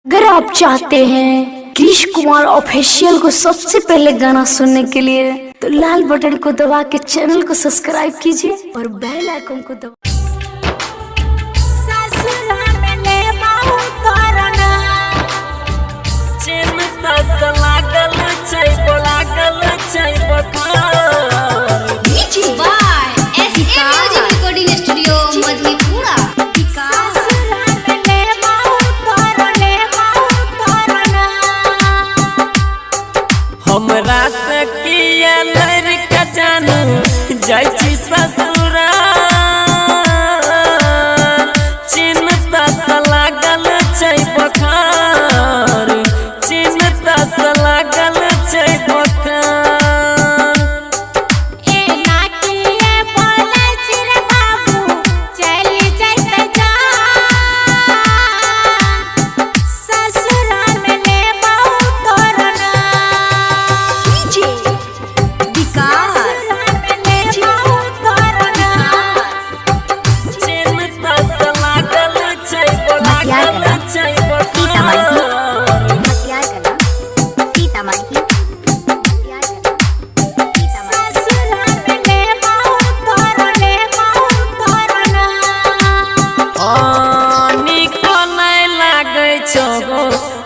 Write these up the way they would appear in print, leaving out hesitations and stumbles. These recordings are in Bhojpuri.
अगर आप चाहते हैं कृष कुमार ऑफिशियल को सबसे पहले गाना सुनने के लिए तो लाल बटन को दबा के चैनल को सब्सक्राइब कीजिए और बेल आइकन को दबा। हमरा से किया लड़का जानू जाय छी ससुरा चिन्ता से लागल छै बखार चिन्ता से लागल छै बखार एना किए बोलै छी रे बाबू चली जैते जा ससुरा में लेबौ तोर ना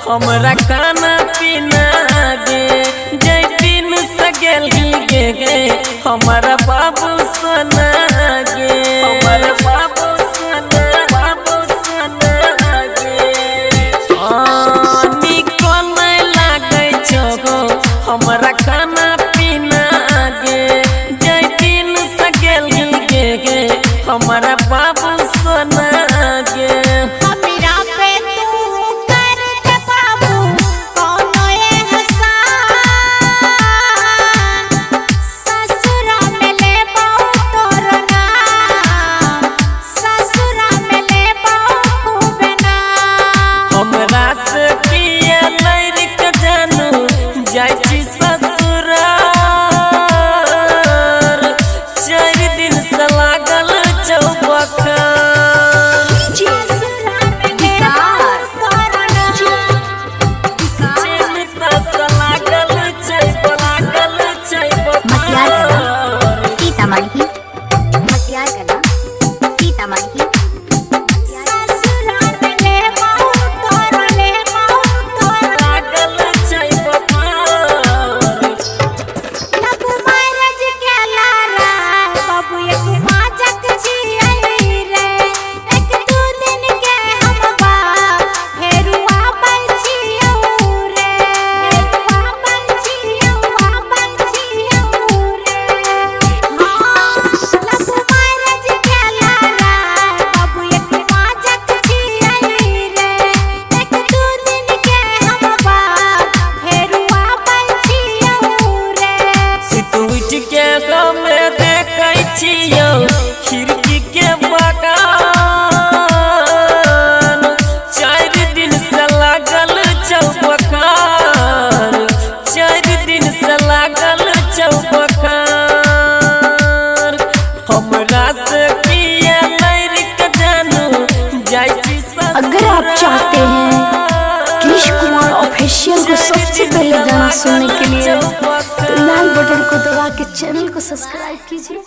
हमरा खाना पीना गे जय दिन से गेली गे हमारा बाबू सोना गे हमारा बाबू सोना गे निको नहीं लागे छो हमरा खाना पीना गे जय दिन से गेली गे हमारा बाबू सोना गे खिड़की के बगान 4 दिन से लागल चौबखार 4 दिन से लागल चौबखार हमरा से किया लड़का जानू जाय छी। अगर आप चाहते हैं कृष कुमार ऑफिशियल को सबसे पहले गाना सुनने के लिए तो लाल बटन को दबा के चैनल को सब्सक्राइब कीजिए।